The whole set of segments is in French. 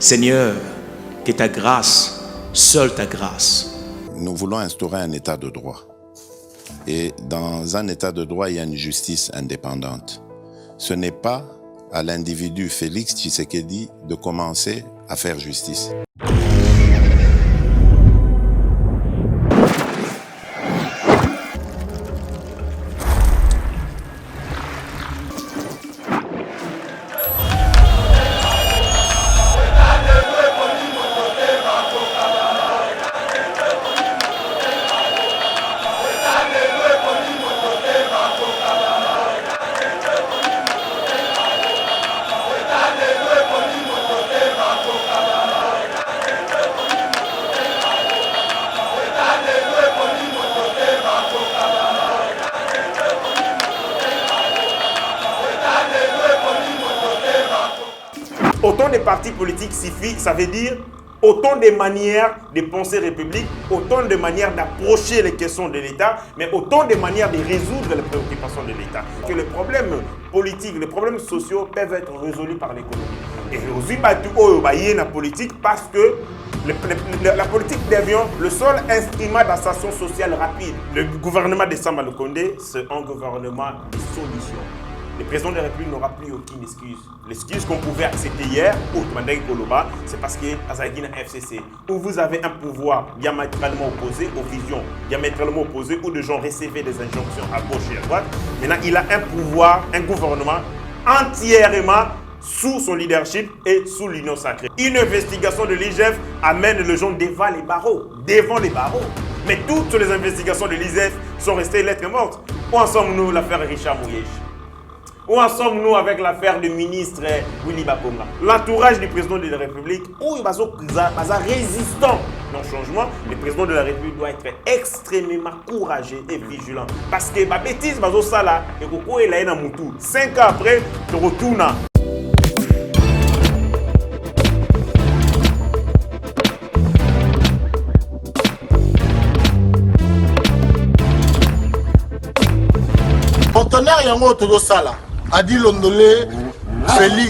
Seigneur, que ta grâce, seule ta grâce. Nous voulons instaurer un état de droit. Et dans un état de droit, il y a une justice indépendante. Ce n'est pas à l'individu Félix Tshisekedi de commencer à faire justice. Autant de partis politiques suffit, ça veut dire autant de manières de penser République, autant de manières d'approcher les questions de l'État, mais autant de manières de résoudre les préoccupations de l'État. Que les problèmes politiques, les problèmes sociaux peuvent être résolus par l'économie. Et aujourd'hui, la politique parce que la politique devient le seul instrument d'association sociale rapide. Le gouvernement de Sama Lukonde, c'est un gouvernement de solutions. Le président de la République n'aura plus aucune excuse. L'excuse qu'on pouvait accepter hier, c'est parce que Azagina FCC, où vous avez un pouvoir diamétralement opposé aux visions, diamétralement opposé, où des gens recevaient des injonctions à gauche et à droite. Maintenant, il a un pouvoir, un gouvernement entièrement sous son leadership et sous l'union sacrée. Une investigation de l'IGF amène les gens devant les barreaux. Mais toutes les investigations de l'IGF sont restées lettres mortes. Où en sommes-nous l'affaire Richard Mouyej? Où en sommes-nous avec l'affaire du ministre Willy Bakonga? L'entourage du président de la République, où il va être résistant au changement, le président de la République doit être extrêmement courageux et vigilant. Parce que ma bêtise, ça là, et pourquoi il a un moutou. 5 ans après, tu retournes. Conteneur yango todo sala adi londolé Feli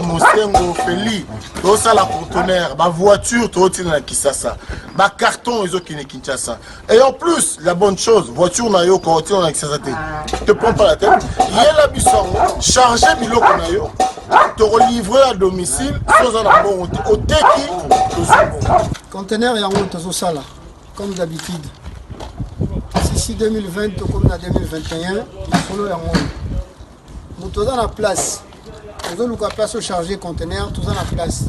Mosengo Feli todo sala conteneur ba voiture todo tina na Kisasa ba carton ezo kine Kinshasa et en plus la bonne chose voiture na yo ko tina na Kisasa te prends pas la tête yela bisongo charger biloko na yo te relivrer à domicile sans un bon oteki conteneur yango todo sala comme d'habitude. Ici 2020 comme en 2021, nous sommes dans la place. Nous avons la place au chargé conteneur, tout dans la place.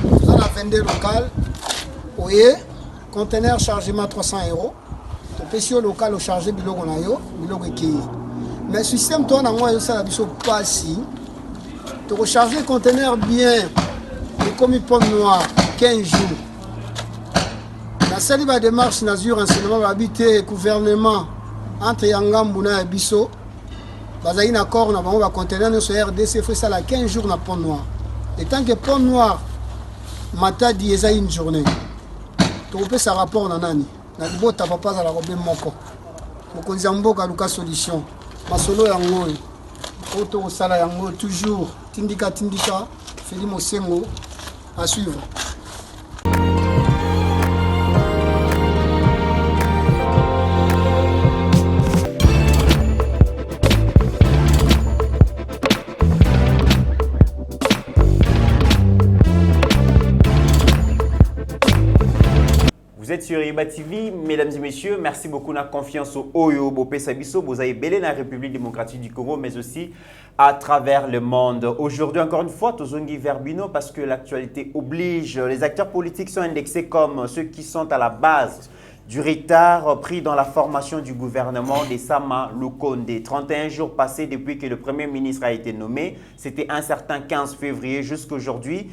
Nous avons la vendeur local. Oui, conteneur chargement 300 €. Tu peux au local au chargé bilogo na yo, bilogo qui. Mais le système toi na moi ça biso pas si. Tu recharger conteneur bien. Et comme une pomme noire 15 jours. La seule démarche Nazur enseignement habité gouvernement entre Yangambuna et Bisso. Bazaï accord na bango ba conteneur no RDC fait ça la 15 jours na pont noir. Et tant que pont noir mata di eza une journée. Tu peux ça rapport na nani. Na bota papa za la robe moko. Mokonzi mboka luka solution. Masolo yango. Auto sala yango toujours tindika Feli Mosengo à suivre. Vous êtes sur Iba TV, mesdames et messieurs, merci beaucoup de la confiance au Oyo Bopé Sabiso, vous avez belé la République démocratique du Congo, mais aussi à travers le monde. Aujourd'hui, encore une fois, Tozongi Verbino, parce que l'actualité oblige, les acteurs politiques sont indexés comme ceux qui sont à la base du retard pris dans la formation du gouvernement de Sama Lukonde. 31 jours passés depuis que le Premier ministre a été nommé, c'était un certain 15 février jusqu'à aujourd'hui.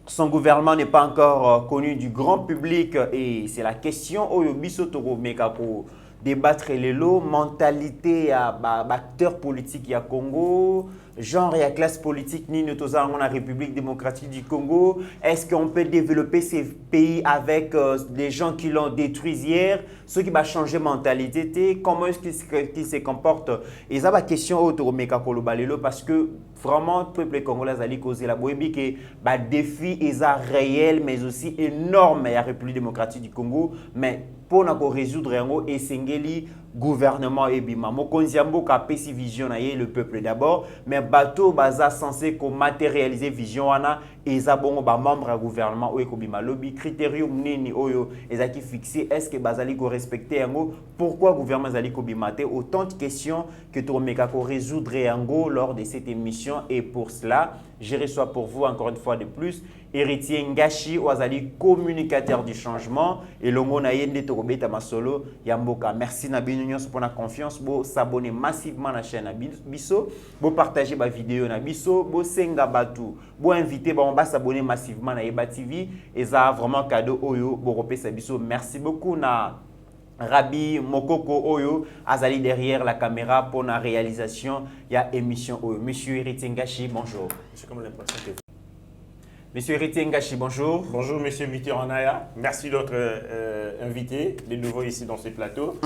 Son gouvernement n'est pas encore connu du grand public et c'est la question Oyobiso Toro Meka pour débattre les lots, mentalité à acteurs politiques à Congo, genre, il y a classe politique, ni nous tous en la République démocratique du Congo. Est-ce qu'on peut développer ces pays avec des gens qui l'ont détruit hier, ceux qui vont changer mentalité, comment est-ce qu'ils se comportent? Et ça, la question autour de Meka Kolobalelo, parce que vraiment, le peuple congolais a causé la boémie que le défi est réel, mais aussi énorme à la République démocratique du Congo. Mais pour nous résoudre, et Sengeli, gouvernement et bima. Mokonzi Mboka pesi vision na le peuple d'abord, mais bateau baza censé ko matérialiser vision wana et za bongo ba membre du gouvernement ou ko bima lobby critérium nini oyo ezaki fixé, est-ce que bazali ko respecter yango, pourquoi gouvernement zali ko bimate, autant de questions que to meka ko résoudre yango lors de cette émission. Et pour cela, je reçois pour vous encore une fois de plus Héritier Ngashi Ouazali, communicateur du changement, et Longo Nayende Torobeta Masolo Yamboka. Merci Nabino pour la confiance, vous s'abonner massivement à la chaîne Bisso, vous partager ma vidéo na Bisso, vous senga batu, vous inviter, on va s'abonner massivement à Eba TV, et ça vraiment cadeau Oyo, vous repère Bisso. Merci beaucoup na Rabi Mokoko Oyo, Azali derrière la caméra pour la réalisation, il y a émission Oyo. Monsieur Héritier Ngashi, bonjour. J'ai comme l'impression que... Monsieur Héritier Ngashi, bonjour. Bonjour, monsieur Mitterrand. Merci d'être invité de nouveau ici dans ce plateau.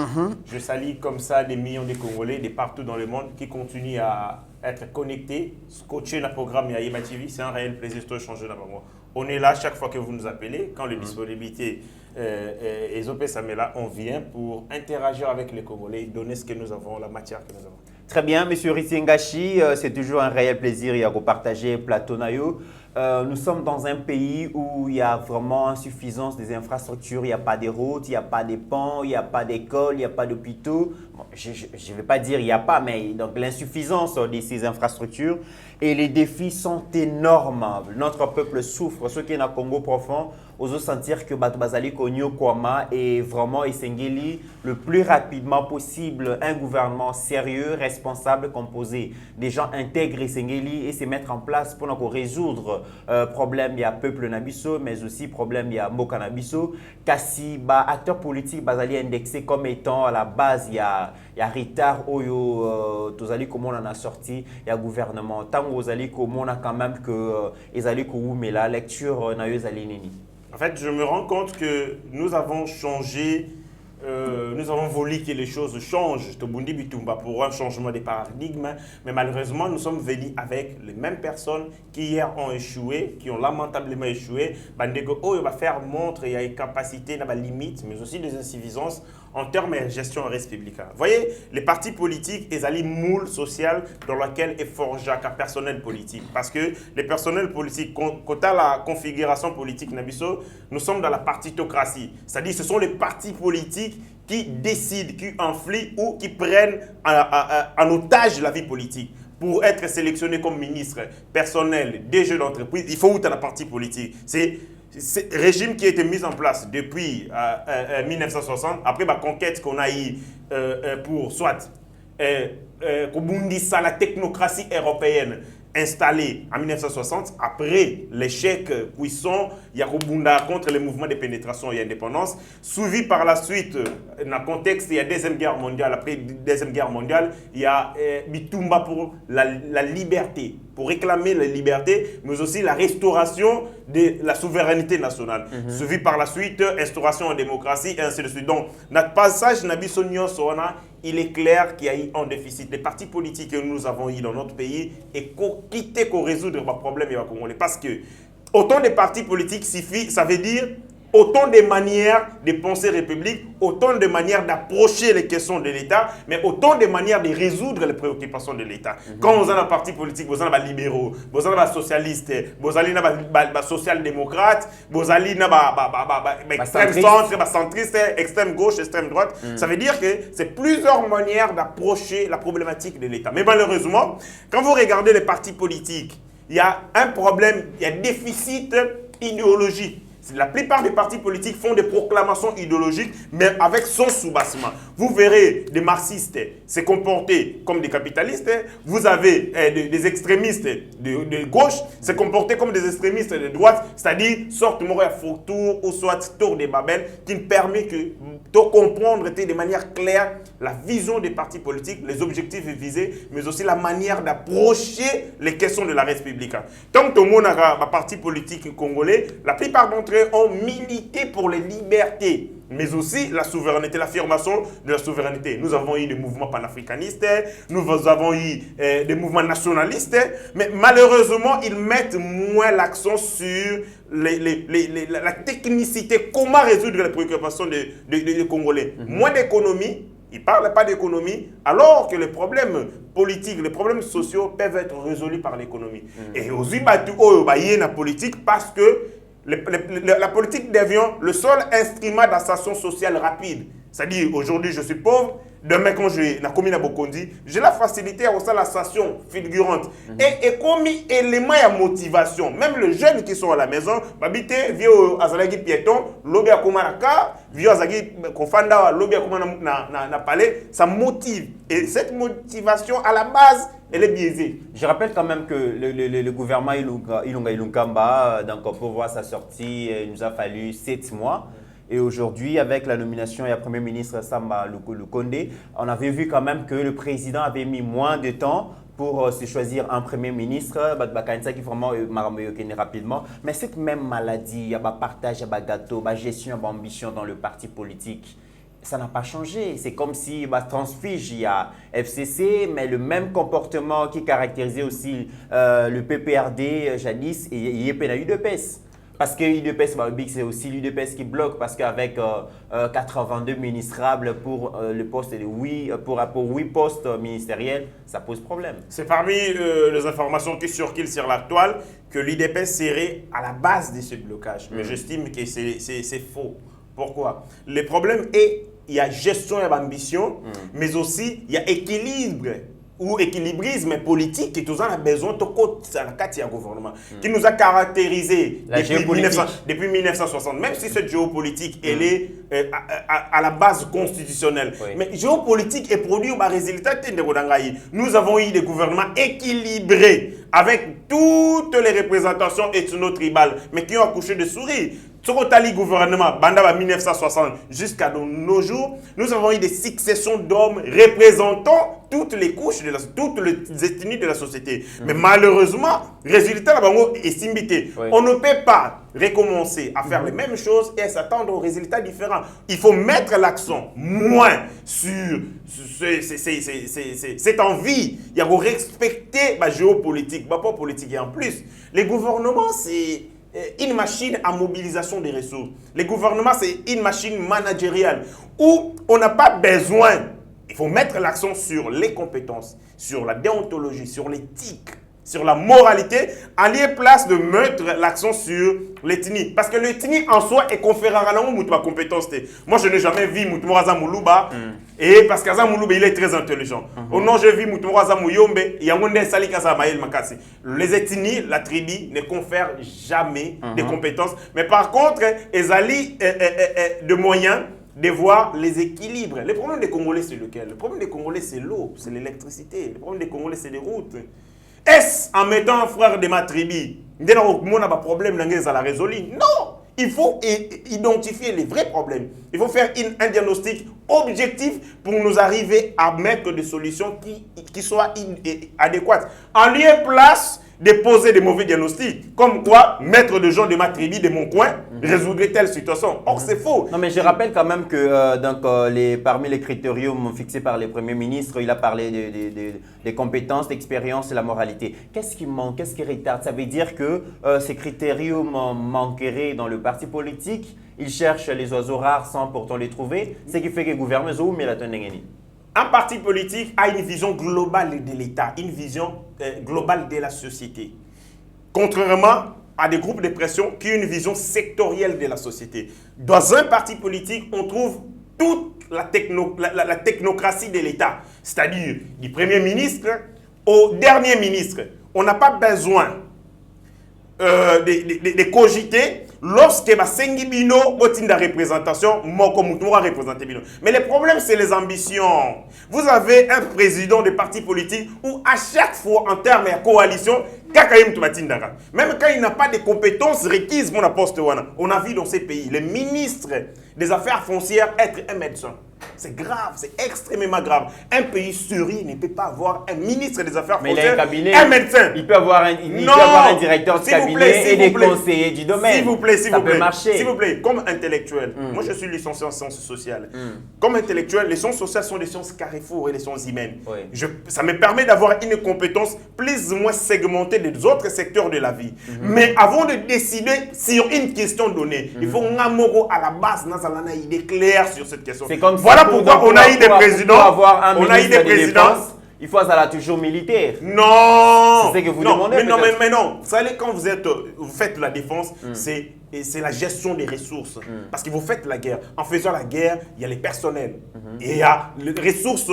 Je salue comme ça des millions de Congolais de partout dans le monde qui continuent à être connectés, scotcher le programme Eba TV. C'est un réel plaisir de changer d'abord. On est là chaque fois que vous nous appelez, quand les disponibilités et Samela, on vient pour interagir avec les Congolais, donner ce que nous avons, la matière que nous avons. Très bien, monsieur Héritier Ngashi, c'est toujours un réel plaisir de partager plateau nayo. Nous sommes dans un pays où il y a vraiment insuffisance des infrastructures. Il n'y a pas de routes, il n'y a pas de ponts, il n'y a pas d'écoles, il n'y a pas d'hôpitaux. Bon, je ne vais pas dire il n'y a pas, mais donc l'insuffisance de ces infrastructures. Et les défis sont énormes. Notre peuple souffre. Ceux qui sont dans le Congo profond, osent sentir que Bazali Konyo Kwama est vraiment Essengeli le plus rapidement possible un gouvernement sérieux, responsable, composé des gens intègres Essengeli et se mettre en place pour nous résoudre problème il y a peuple Nabiso, mais aussi problème il y a Mboka Nabiso. Kasi acteurs politiques Bazali indexé comme étant à la base il y a retard Oyo Tozali comment on en a sorti il y a gouvernement tant Ozali comment on a quand même que Ezali Kou mais la lecture na Ezali Nini. En fait, je me rends compte que nous avons changé, nous avons voulu que les choses changent pour un changement de paradigme, mais malheureusement, nous sommes venus avec les mêmes personnes qui hier ont échoué, qui ont lamentablement échoué. Il va faire montre il y a une capacité, il y a des limites, mais aussi des insuffisances en termes de gestion républicaine. Vous voyez, les partis politiques, ils ont une moule sociale dans laquelle est forgé un personnel politique. Parce que les personnels politiques, quant à la configuration politique, nous sommes dans la partitocratie. C'est-à-dire ce sont les partis politiques qui décident, qui influent ou qui prennent en otage la vie politique. Pour être sélectionné comme ministre, personnel, DG d'entreprise, il faut où tu as la partie politique. C'est le régime qui a été mis en place depuis 1960, après la conquête qu'on a eue pour soit la technocratie européenne installée en 1960, après l'échec puissant, il y a contre les mouvements de pénétration et indépendance, suivi par la suite, dans le contexte, il y a Deuxième Guerre mondiale, après Deuxième Guerre mondiale, il y a Bitumba pour la liberté, pour réclamer la liberté, mais aussi la restauration de la souveraineté nationale. Suivi par la suite, instauration en démocratie, et ainsi de suite. Donc, notre passage, il est clair qu'il y a eu un déficit. Les partis politiques que nous avons eu dans notre pays et quitter qu'on résoudre le problème congolais. Parce que autant de partis politiques suffit, ça veut dire autant de manières de penser république, autant de manières d'approcher les questions de l'État, mais autant de manières de résoudre les préoccupations de l'État. Quand vous avez un parti politique, vous avez des libéraux, vous avez des socialistes, vous avez des social-démocrates, vous avez des extrême centre, centriste, extrême gauche, extrême droite. Ça veut dire que c'est plusieurs manières d'approcher la problématique de l'État. Mais malheureusement, quand vous regardez les partis politiques, il y a un problème, il y a un déficit idéologique. La plupart des partis politiques font des proclamations idéologiques, mais avec son soubassement. Vous verrez des marxistes se comporter comme des capitalistes. Vous avez des extrémistes de gauche se comporter comme des extrémistes de droite, c'est-à-dire sorte de fautour ou soit tour de Babel, qui ne permet que de comprendre de manière claire la vision des partis politiques, les objectifs visés, mais aussi la manière d'approcher les questions de la République. Tant que mon parti politique congolais, la plupart d'entre eux ont milité pour les libertés, mais aussi la souveraineté, l'affirmation de la souveraineté. Nous avons eu des mouvements panafricanistes, nous avons eu des mouvements nationalistes, mais malheureusement, ils mettent moins l'accent sur la technicité, comment résoudre les préoccupations des Congolais. Moins d'économie, ils ne parlent pas d'économie, alors que les problèmes politiques, les problèmes sociaux peuvent être résolus par l'économie. Et aussi, il y a une politique parce que la politique devient le seul instrument d'ascension sociale rapide. C'est-à-dire, aujourd'hui, je suis pauvre, demain, quand je suis dans la Bokondi, j'ai la facilité à faire la station fulgurante. Et comme élément de motivation, même les jeunes qui sont à la maison, habiter, vieux Azalagi piéton, lobby à Komaraka, vieux Azalagi Kofanda, lobby à Komaraka, palais, ça motive. Et cette motivation, à la base, elle est biaisée. Je rappelle quand même que le gouvernement Ilunga Ilunkamba, donc pour voir sa sortie, il nous a fallu 7 mois. Et aujourd'hui, avec la nomination du Premier ministre Samba Lukonde, on avait vu quand même que le président avait mis moins de temps pour se choisir un Premier ministre, qui vraiment rapidement. Mais cette même maladie, il y a un partage, il y a un gâteau, il y a gestion, il y a ambition dans le parti politique. Ça n'a pas changé. C'est comme si transfuge, il y a FCC, mais le même comportement qui caractérisait aussi le PPRD jadis, et il y a UDPS. Parce que l'UDPS, c'est aussi l'UDPS qui bloque, parce qu'avec 82 ministrables pour le poste de 8 postes ministériels, ça pose problème. C'est parmi les informations qui circulent sur la toile que l'UDPS serait à la base de ce blocage. Mais j'estime que c'est faux. Pourquoi? Le problème est il y a gestion et ambition, mais aussi il y a équilibre ou équilibrisme politique qui nous a besoin de côté gouvernement qui nous a caractérisé depuis 1960, même si cette géopolitique elle est à la base constitutionnelle. Oui. Mais géopolitique est produit au résultat de nous avons eu des gouvernements équilibrés avec toutes les représentations ethno-tribales, mais qui ont accouché de souris. Sokotali gouvernement, Bandaba 1960 jusqu'à nos jours, nous avons eu des successions d'hommes représentant toutes les couches, toutes les ethnies de la société. Mais malheureusement, résultat est simbité. Oui. On ne peut pas recommencer à faire les mêmes choses et s'attendre aux résultats différents. Il faut mettre l'accent moins sur cette envie. Il y a pour respecter la géopolitique, pas politique. Et en plus, les gouvernements, c'est une machine à mobilisation des ressources. Le gouvernement, c'est une machine managériale où on n'a pas besoin. Il faut mettre l'accent sur les compétences, sur la déontologie, sur l'éthique, sur la moralité, en lieu place de mettre l'accent sur l'ethnie. Parce que l'ethnie en soi est conférant à la compétence. Moi, je n'ai jamais vu Moutoumouaza Moulouba, et parce qu'Azam Moulouba, il est très intelligent. Au nom, j'ai vu Moutoumouaza Mouyombe, et Yamounde Salikaza Maël Makassi. Les ethnies, la tribu, ne confèrent jamais des compétences. Mais par contre, ils allient de moyens de voir les équilibres. Le problème des Congolais, c'est lequel? Le problème des Congolais, c'est l'eau, c'est l'électricité. Le problème des Congolais, c'est les routes. Est-ce en mettant un frère de ma tribu, on a un problème à la résoudre? Non! Il faut identifier les vrais problèmes. Il faut faire un diagnostic objectif pour nous arriver à mettre des solutions qui soient adéquates. En lieu et place de poser des mauvais diagnostics, comme quoi mettre des gens de ma tribu, de mon coin, résoudrait telle situation. Or, c'est faux. Non, mais je rappelle quand même que parmi les critériums fixés par les premiers ministres, il a parlé des compétences, d'expérience et la moralité. Qu'est-ce qui manque? Qu'est-ce qui retarde? Ça veut dire que ces critériums manqueraient dans le parti politique. Ils cherchent les oiseaux rares sans pourtant les trouver. Ce qui fait que le gouvernement un parti politique a une vision globale de l'État, une vision globale de la société. Contrairement à des groupes de pression qui ont une vision sectorielle de la société. Dans un parti politique, on trouve toute la technocratie de l'État, c'est-à-dire du Premier ministre au dernier ministre. On n'a pas besoin de cogiter lorsque Basengi Bino botinda représentation, moko mutumwa représenter Bino. Mais le problème, c'est les ambitions. Vous avez un président de parti politique où à chaque fois, en termes de coalition, même quand il n'a pas de compétences requises pour la poste, on a vu dans ces pays les ministres des affaires foncières être un médecin. C'est grave, c'est extrêmement grave. Un pays sérieux ne peut pas avoir un ministre des Affaires foncières, un médecin. Il peut avoir un, peut avoir un directeur de cabinet et des conseillers du domaine. S'il vous plaît, s'il vous plaît. Ça peut marcher. S'il vous plaît, comme intellectuel, moi je suis licencié en sciences sociales. Comme intellectuel, les sciences sociales sont des sciences carrefour et des sciences humaines. Oui. Ça me permet d'avoir une compétence plus ou moins segmentée des autres secteurs de la vie. Mais avant de décider sur une question donnée, il faut à la base, une idée claire sur cette question. C'est comme voilà pourquoi on a eu des présidents. On a eu des présidents. Il faut ça là toujours militaire. Non. C'est ce que vous demandez. Mais non. Vous savez, quand vous faites la défense, c'est la gestion des ressources. Parce que vous faites la guerre. En faisant la guerre, il y a les personnels. Et il y a les ressources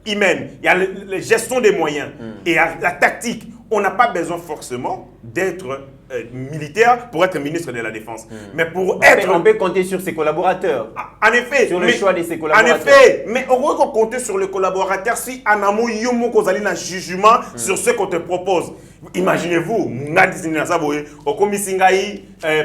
humaines. Il y a la gestion des moyens. Et il y a la tactique. On n'a pas besoin forcément d'être militaire pour être ministre de la Défense. Mais pour on peut compter sur ses collaborateurs. En effet. Sur le choix de ses collaborateurs. En effet. Mais on peut compter sur les collaborateurs si en amont, il y a un jugement sur ce qu'on te propose. Imaginez-vous,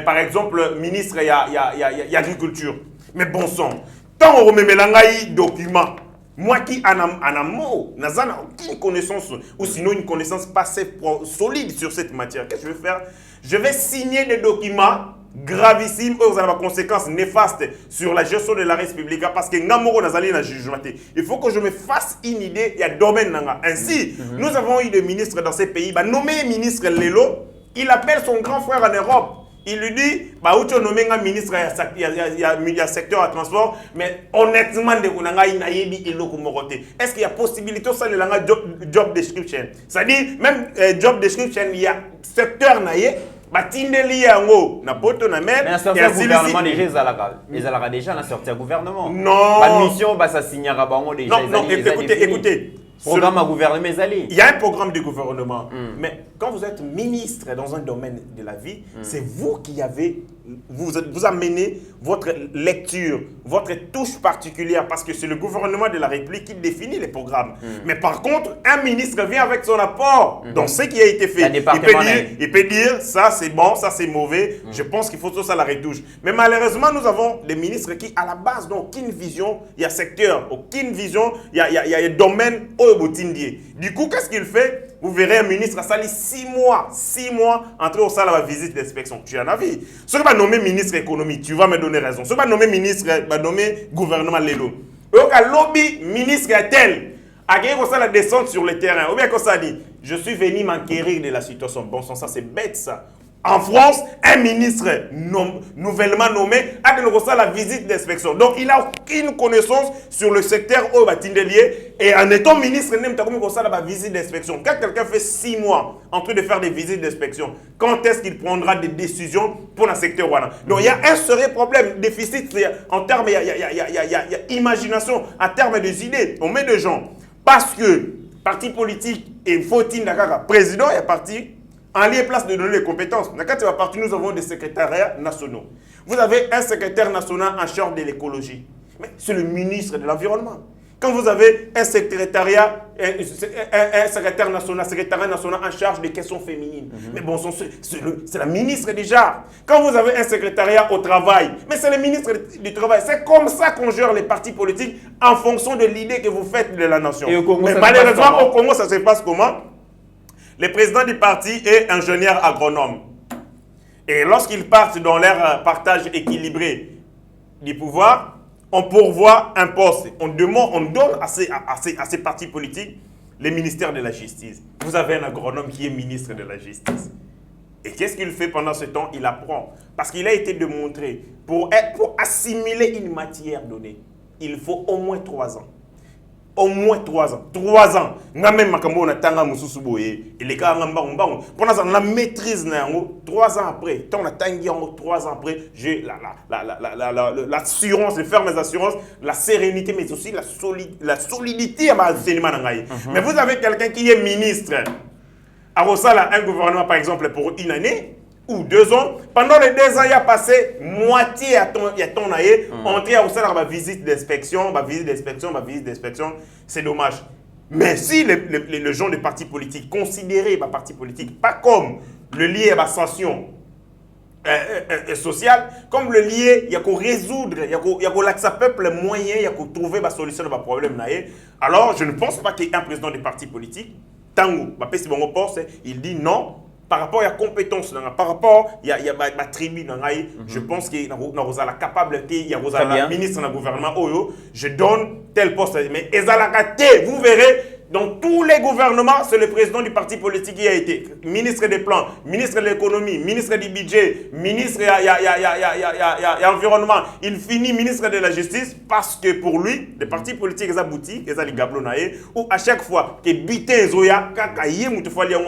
par exemple, ministre il y a agriculture. Mais bon sang, tant on remet les documents. Moi qui en amont, je n'ai aucune connaissance, ou sinon une connaissance pas assez solide sur cette matière. Qu'est-ce que je vais faire? Je vais signer des documents gravissimes, où vous avez des conséquences néfastes sur la gestion de la République, parce que Namoro n'a pas jugement. Il faut que je me fasse une idée, il y a domaine. Ainsi, nous avons eu des ministres dans ces pays, nommé ministre Lelo, il appelle son grand frère en Europe. Il lui dit, bah, où tu nommé un ministre, il y a secteur à transport, mais honnêtement, est-ce qu'il y a possibilité de ça, le job description? C'est-à-dire, même job description, il y a secteur naïe, bah, tindeli yango, na poto na mer. Mais la sortie du gouvernement, déjà, déjà, la sortie du gouvernement. Non. La mission, bah, ça signera déjà. Non, écoutez. Programme à gouvernement, il y a un programme de gouvernement. Mais quand vous êtes ministre dans un domaine de la vie, c'est vous qui avez, vous amenez votre lecture, votre touche particulière, parce que c'est le gouvernement de la République qui définit les programmes. Mais par contre, un ministre vient avec son apport dans ce qui a été fait. Il peut dire, ça c'est bon, ça c'est mauvais, je pense qu'il faut tout ça la retouche. Mais malheureusement, nous avons des ministres qui, à la base, n'ont aucune vision, il y a secteur, aucune vision, il y a domaine. Du coup, qu'est-ce qu'il fait? Vous verrez un ministre a sali 6 mois entre au salle à la visite d'inspection. Tu en as vu. Ce qui va nommer ministre économie, tu vas me donner raison. Ce qui va nommer ministre, va nommer gouvernement Lelo. Donc, à lobby, ministre tel. À qui ça la descente sur le terrain. Ou bien qu'on ça dit, je suis venu m'enquérir de la situation. Bon sang, ça c'est bête ça. En France, un ministre nouvellement nommé a de la visite d'inspection. Donc, il n'a aucune connaissance sur le secteur au Batindelier. Et en étant ministre, il n'a pas la visite d'inspection. Quand quelqu'un fait 6 mois en train de faire des visites d'inspection, quand est-ce qu'il prendra des décisions pour le secteur WANA? Donc, il y a un sérieux problème, déficit en termes, il y a imagination, en termes des idées. On met des gens. Parce que, parti politique et faut-il président, il y a parti. En lieu et place de donner les compétences. Quand tu vas partir, nous avons des secrétariats nationaux. Vous avez un secrétaire national en charge de l'écologie. Mais c'est le ministre de l'Environnement. Quand vous avez un secrétariat national en charge des questions féminines. Mais bon, c'est la ministre déjà. Quand vous avez un secrétariat au travail, mais c'est le ministre du travail. C'est comme ça qu'on gère les partis politiques en fonction de l'idée que vous faites de la nation. Mais malheureusement, au Congo, ça se passe comment? Le président du parti est ingénieur agronome. Et lorsqu'ils partent dans leur partage équilibré du pouvoir, on pourvoit un poste. On donne à ces partis politiques le ministère de la Justice. Vous avez un agronome qui est ministre de la Justice. Et qu'est-ce qu'il fait pendant ce temps? Il apprend. Parce qu'il a été démontré, pour assimiler une matière donnée, il faut au moins 3 ans. Au moins 3 ans. 3 ans. Même makambo na tanga mususu boye. Et les gars ngamba pendant ça la maîtrise na 3 ans après. Tant on a tangi 3 ans après, j'ai l'assurance, les fermes assurances, la sérénité mais aussi la solidité à ma enseignement nangai. Mais vous avez quelqu'un qui est ministre. À Rosala, un gouvernement par exemple pour une année, ou 2 ans. Pendant les 2 ans, il y a passé moitié à ton aïe, entré au sein de la visite d'inspection, c'est dommage. Mais si les gens des partis politiques considéraient les partis politiques pas comme le lié à la sanction social, comme le lié, il y a qu'à résoudre, il y a qu'à l'accès peuple les moyens, il y a qu'à trouver la solution de problème. Alors, je ne pense pas qu'il y ait un président des partis politiques, Tango, il dit non. Par rapport à la compétence, par rapport à la tribu, je pense qu'il y a la capacité, il y a la ministre dans le gouvernement, je donne tel poste. Mais vous verrez, dans tous les gouvernements, c'est le président du parti politique qui a été ministre des plans, ministre de l'économie, ministre du budget, ministre de l'environnement. Il finit ministre de la justice parce que pour lui, les partis politiques, ils aboutit, ils ont les gablonaïs, ou à chaque fois que bité Zoya,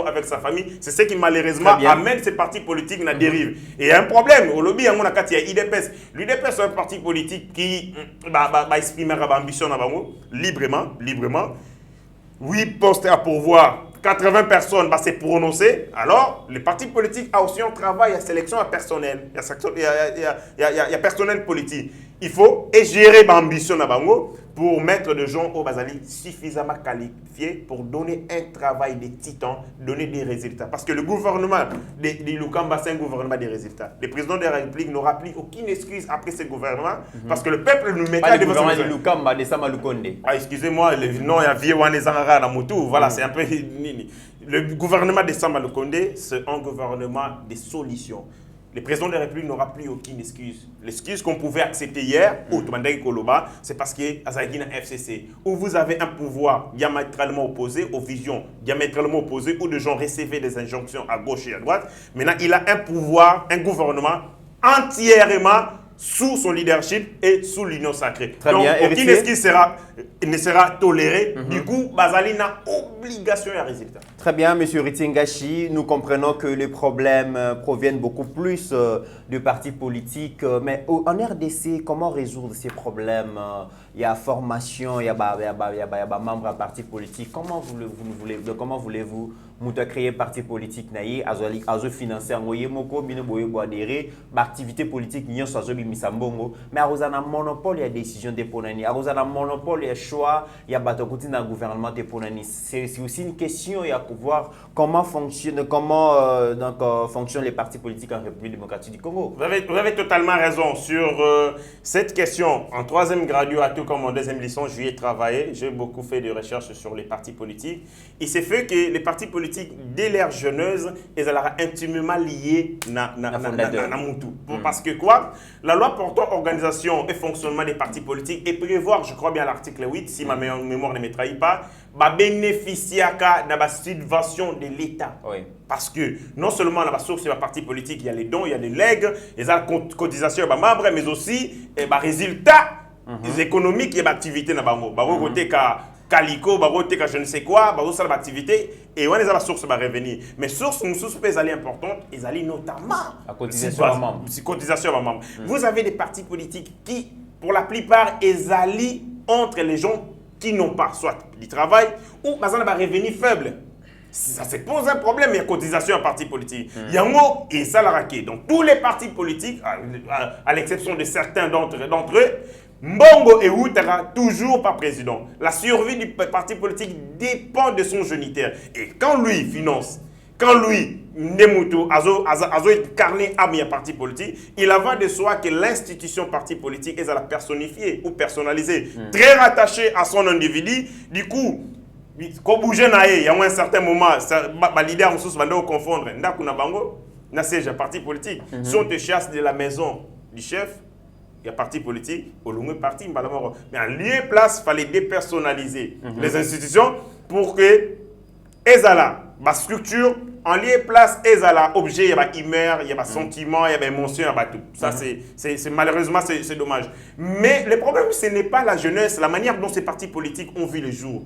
avec sa famille, c'est ce qui malheureusement amène ces partis politiques à la dérive. Et il y a un problème. Au lobby, il y a l'IDPS. L'IDPS, c'est un parti politique qui exprime sa ambition librement. 8 postes à pourvoir, 80 personnes se prononcer. Alors, les partis politiques ont aussi un travail à sélection à personnel. Il y a personnel politique. Il faut gérer l'ambition pour mettre des gens au Bazali suffisamment qualifiés pour donner un travail de titan, donner des résultats. Parce que le gouvernement de Lukamba, c'est un gouvernement des résultats. Le président de la République n'aura plus aucune excuse après ce gouvernement parce que le peuple nous mettra devant le gouvernement de Lukamba, de Sama Lukonde. Excusez-moi, le nom est vieux, voilà, c'est un peu... Le gouvernement de Sama Lukonde, c'est un gouvernement de solutions. Le président de la République n'aura plus aucune excuse. L'excuse qu'on pouvait accepter hier, c'est parce qu'il y a un FCC, où vous avez un pouvoir diamétralement opposé aux visions diamétralement opposées, où des gens recevaient des injonctions à gauche et à droite. Maintenant, il a un pouvoir, un gouvernement entièrement sous son leadership et sous l'union sacrée. Très Donc, bien, aucune excuse ne sera tolérée. Du coup, Bazali n'a obligation à résultat. Très bien, M. Ritingashi. Nous comprenons que les problèmes proviennent beaucoup plus de partis politiques. Mais en RDC, comment résoudre ces problèmes? Il y a formation, il y a membres à partis politiques. Comment voulez-vous créer parti politique naïe, azo financer envoyer moko bino boye boadere, activité politique nyon sazo bimisambongo, mais arozana monopole ya décision de ponani, arozana monopole ya choix, ya batokoti na gouvernement de ponani. C'est aussi une question ya voir comment fonctionnent les partis politiques en République démocratique du Congo. Vous avez totalement raison sur cette question. En 3e graduat, tout comme en 2e licence, j'y ai travaillé, j'ai beaucoup fait de recherches sur les partis politiques. Il s'est fait que les partis politiques dès l'ère jeuneuse, ils sont intimement liés à Moutou. Parce que quoi? La loi portant organisation et fonctionnement des partis politiques et prévoir, je crois bien l'article 8, si ma mémoire ne me trahit pas, bénéficier de la subvention de l'État. Oui. Parce que non seulement la source de la parti politique, il y a les dons, il y a les legs, il y a les cotisations des membres, mais aussi les résultats économiques et l'activité. Calico, je ne sais quoi, l'activité, et on a la source de revenus. Mais source importante, ils allaient notamment la cotisation à membres. Vous avez des partis politiques qui, pour la plupart, ils allient entre les gens qui n'ont pas soit du travail ou des revenus faibles. Ça se pose un problème, il y a cotisation à parti politique. Il y a un mot et ça l'a raqué. Donc tous les partis politiques, à l'exception de certains d'entre eux, Mbongo et Outara, toujours pas président. La survie du parti politique dépend de son géniteur. Et quand lui finance, quand lui, Ndemuto, Azo carné à un parti politique, il va de soi que l'institution parti politique est à la personnifier ou personnaliser, très rattachée à son individu. Du coup, quand bouger il y a un certain moment, les leaders vont confondre. Ndakuna Bango, na siège parti politique. Si on te chasse de la maison du chef, il y a parti politique, au long parti, mais en lieu et place, il fallait dépersonnaliser les institutions pour que Ezala, ma structure, en lieu et place, Ezala, objet, il y a humeur, il y a sentiment, il y a émotion, il y a tout. Ça, c'est malheureusement, c'est dommage. Mais le problème, ce n'est pas la jeunesse, la manière dont ces partis politiques ont vu le jour.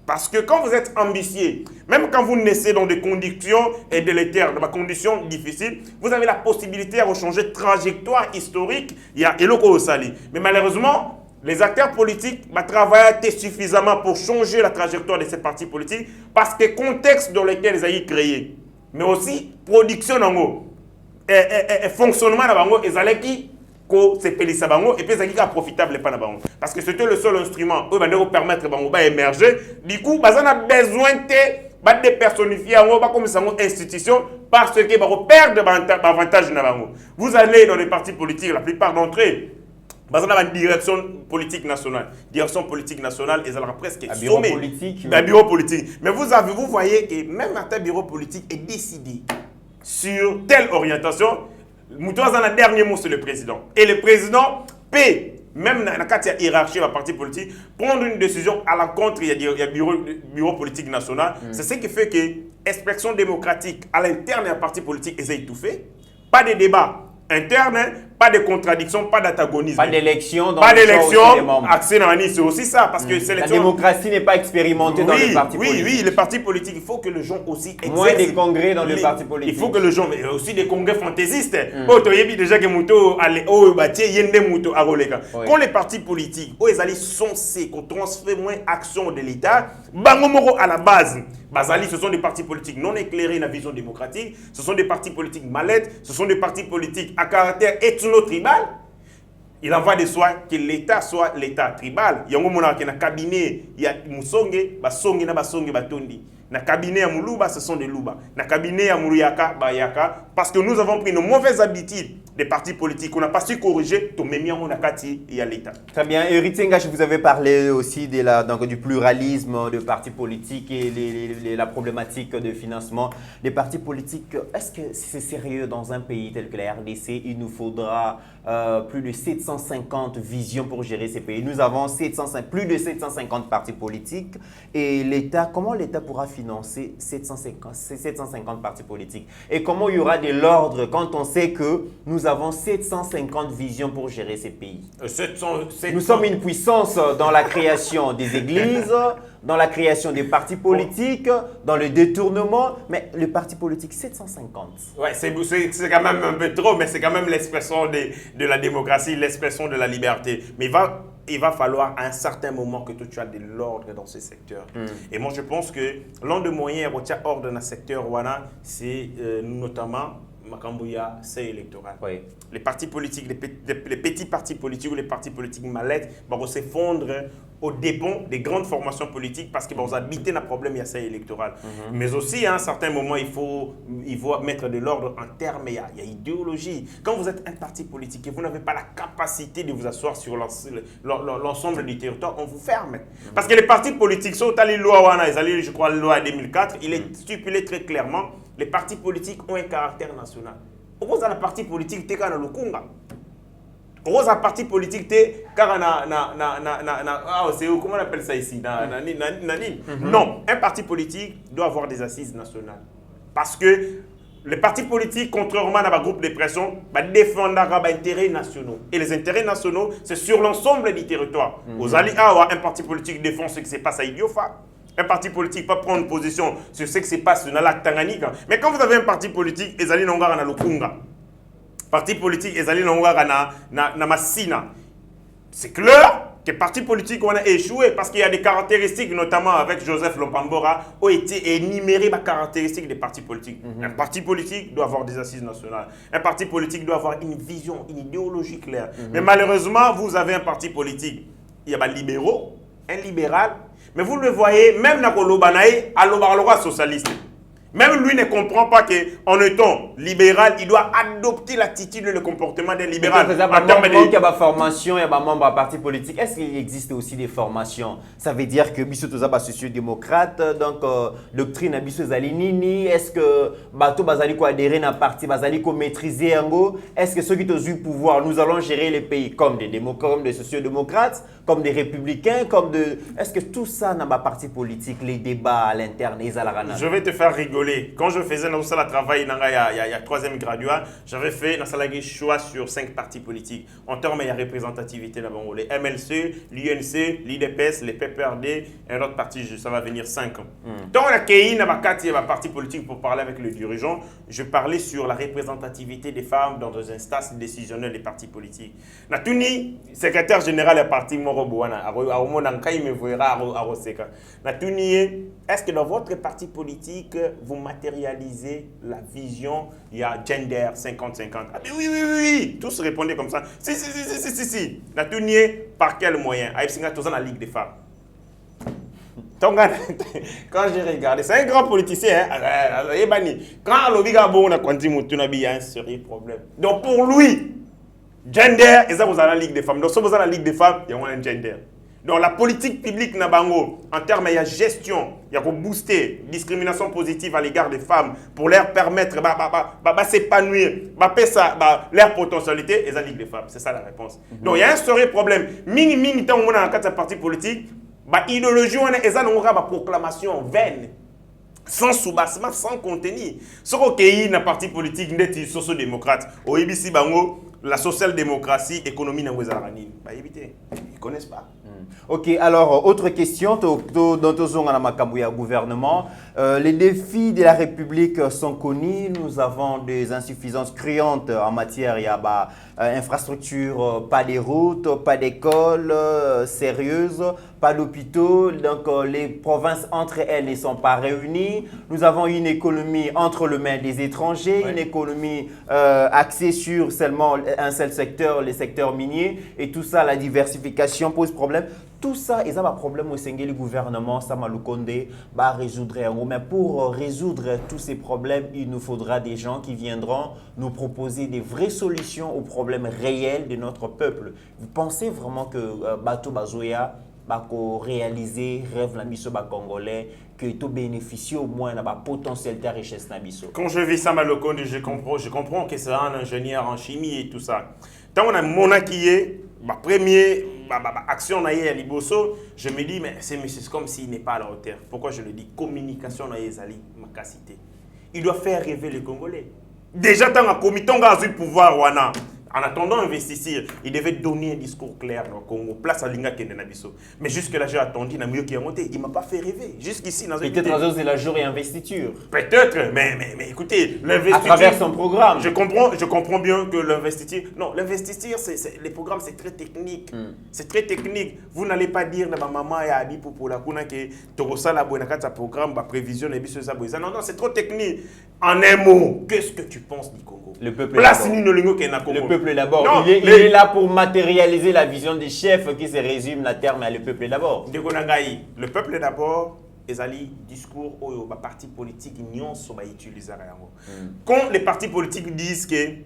Parce que quand vous êtes ambitieux, même quand vous naissez dans des conditions délétères, dans des conditions difficiles, vous avez la possibilité de changer de trajectoire historique. Il y a Eloko Osali. Mais malheureusement, les acteurs politiques travaillent suffisamment pour changer la trajectoire de ces partis politiques parce que le contexte dans lequel ils ont créé, mais aussi production en haut. fonctionnement na bango ezalaki ko sepelisa bango et puis ezalaki profitable pas na bango parce que c'était le seul instrument eux bandeko permettre bango ba émerger du coup bazana besoin te ba dépersonnifier bango ba comme ça institution parce que ba perdre avantage na bango. Vous allez dans les partis politiques, la plupart d'entre eux dans la direction politique nationale. Direction politique nationale, ils ont presque bureau politique. Bureau politique. Mais vous voyez que même un bureau politique est décidé sur telle orientation. Moutoua a un dernier mot sur le président. Et le président peut, même dans la hiérarchie de la parti politique, prendre une décision à l'encontre du bureau politique national. C'est ce qui fait que l'expression démocratique à l'interne du parti politique est étouffée. Pas de débat interne, pas de contradiction, pas d'antagonisme. Pas d'élection. Pas d'élection. Accès dans c'est aussi ça. Parce que la démocratie n'est pas expérimentée dans les partis politiques. Oui, les partis politiques, il faut que les gens aussi exercent. Moins des congrès dans les partis politiques. Il faut que les gens, mais aussi des congrès fantaisistes. Quand les partis politiques, ils allaient censés qu'on transfère moins action de l'État, à la base. Bazali, ce sont des partis politiques non éclairés dans la vision démocratique, ce sont des partis politiques malades, ce sont des partis politiques à caractère ethno-tribal. Il en va de soi que l'État soit l'État tribal. Il y a un cabinet, il y a Moussonge, Basonge, Basonge, Batondi. Na cabinet à Moulouba, ce sont des Louba. Na cabinet à Mouriaka, Bayaka. Parce que nous avons pris nos mauvaises habitudes des partis politiques. On n'a pas su corriger. Tout même on a Kati et à l'État. Très bien. Héritier Ngache, vous avez parlé aussi donc, du pluralisme de partis politiques et la problématique de financement des partis politiques. Est-ce que c'est sérieux dans un pays tel que la RDC? Il nous faudra plus de 750 visions pour gérer ces pays. Nous avons plus de 750 partis politiques. Et l'État, comment l'État pourra financer 750 partis politiques? Et comment il y aura de l'ordre quand on sait que nous avons 750 visions pour gérer ces pays? Nous sommes une puissance dans la création des églises, dans la création des partis politiques, dans le détournement, mais le parti politique 750. Ouais, c'est quand même un peu trop, mais c'est quand même l'expression de la démocratie, l'expression de la liberté. Mais il va falloir à un certain moment que tu as de l'ordre dans ce secteur. Et moi, je pense que l'un des moyens de avoir ordre dans ce secteur, c'est notamment Makambouya, c'est électoral. Oui. Les partis politiques, les petits partis politiques ou les partis politiques malades vont s'effondrer au dépens des grandes formations politiques parce qu'ils vont habiter un problème il y a ça électoral. Mais aussi, à un certain moment, il faut mettre de l'ordre en termes, il y a idéologie. Quand vous êtes un parti politique et vous n'avez pas la capacité de vous asseoir sur l'ensemble du territoire, on vous ferme. Parce que les partis politiques, sont allés loi, je crois, la loi 2004, il est stipulé très clairement, les partis politiques ont un caractère national. Pourquoi dans la parti politique, tu es dans le Kunga? Comment un parti politique t'es comment on appelle ça ici Non, un parti politique doit avoir des assises nationales. Parce que les partis politiques, contrairement à un groupe de pression, défendent les intérêts nationaux. Et les intérêts nationaux, c'est sur l'ensemble du territoire. Aux alliés, un parti politique défend ce qui se passe à Idiofa. Un parti politique peut prendre position sur ce qui se passe dans la Tanganyika. Mais quand vous avez un parti politique, les alliés n'ont pas le Kunga. Parti politique, les alliés n'ont pas na Massina. C'est clair que les partis politiques ont échoué parce qu'il y a des caractéristiques, notamment avec Joseph Lompambora, ont été énumérées les caractéristiques des partis politiques. Un parti politique doit avoir des assises nationales. Un parti politique doit avoir une vision, une idéologie claire. Mais malheureusement, vous avez un parti politique. Il y a des libéraux, un libéral. Mais vous le voyez, même dans le à socialiste. Même lui ne comprend pas qu'en étant libéral, il doit adopter l'attitude et le comportement d'un libéral. Il y a des formations, il y a des membres à parti politique. Est-ce qu'il existe aussi des formations? Ça veut dire que Bissot Toza est socio-démocrate, donc doctrine à Bissot Zalinini. Est-ce que Bato Bazali ko adhérer à un parti, Bazali ko maîtriser Ango? Est-ce que ceux qui ont eu pouvoir, nous allons gérer les pays comme des démocrates, comme des socio-démocrates, comme des républicains, comme de... Est-ce que tout ça n'a pas parti politique, les débats à l'interne, Je vais te faire rigoler. Quand je faisais dans le travail, il y a 3e graduat, j'avais fait un choix sur 5 partis politiques. En termes de représentativité, les MLC, l'UNC, l'IDPS, les PPRD, et un autre parti, ça va venir 5 ans. Quand on a créé un parti politique pour parler avec le dirigeant, je parlais sur la représentativité des femmes dans des instances décisionnelles des partis politiques. Natuni, secrétaire général du parti Moro, Est-ce que dans votre parti politique, vous matérialisez la vision, il y a gender 50-50? Ah oui, oui, oui, oui, tous répondaient comme ça. Si. Par quel moyen? La Ligue des femmes. Quand j'ai regardé, c'est un grand politicien, quand l'Obiga bon a il y a un sérieux problème. Donc pour lui, gender, et ça vous avez la Ligue des femmes. Donc si vous avez la Ligue des femmes, il y a un gender. Donc la politique publique Nabango, en termes de gestion, il y a booster discrimination positive à l'égard des femmes pour leur permettre de s'épanouir, leur potentialité, et la Ligue des femmes. C'est ça la réponse. Donc il y a un sérieux problème. Mini, tant qu'on a un cadre parti politique, l'idéologie, c'est une proclamation vaine, sans soubassement, sans contenu. Ce qu'il y a un parti politique, c'est socio-démocrate. Au IBC, la social-démocratie, économie, ils ne connaissent pas. Ok, alors, autre question, dans le gouvernement, les défis de la République sont connus. Nous avons des insuffisances criantes en matière d'infrastructures, pas des routes, pas d'écoles sérieuses, pas d'hôpitaux. Donc, les provinces entre elles ne sont pas réunies. Nous avons une économie entre les mains des étrangers, une économie axée sur seulement un seul secteur, les secteurs miniers. Et tout ça, la diversification pose problème. Tout ça, ils ont un problème au sein du gouvernement, ça m'a le condé, résoudre. Mais pour résoudre tous ces problèmes, il nous faudra des gens qui viendront nous proposer des vraies solutions aux problèmes réels de notre peuple. Vous pensez vraiment que Bato Bazoya va réaliser rêve la mission congolais, que tu bénéficies au moins de la potentialité de richesse nabiso? Quand je vis ça, je comprends que c'est un ingénieur en chimie et tout ça. Tant qu'on a mon acquis, ma première action à Liboso, je me dis, mais c'est comme s'il n'est pas à la hauteur. Pourquoi je le dis? Communication à Yezali, ma capacité. Il doit faire rêver les Congolais. Déjà, tant que comité a eu pouvoir, en attendant d'investir, il devait donner un discours clair au Congo, place à Linga Kendenabiso. Mais jusque-là, j'ai attendu, il a monté. Il ne m'a pas fait rêver. Jusqu'ici, peut-être c'est la journée investiture. Peut-être, mais écoutez, l'investiture. À travers son programme. Je comprends bien que l'investiture. Non, l'investiture, les programmes, c'est très technique. C'est très technique. Vous n'allez pas dire à ma maman et à Abi pour la Kuna que Torosa la Buenakata programme, la prévision, les bisous, non, c'est trop technique. En un mot, qu'est-ce que tu penses du Congo? Le peuple. Le peuple d'abord. Il est là pour matérialiser la vision des chefs qui se résume la terme à le peuple d'abord. Le peuple d'abord, ezali discours au parti politique nyonso ba utiliser yango. Quand les partis politiques disent que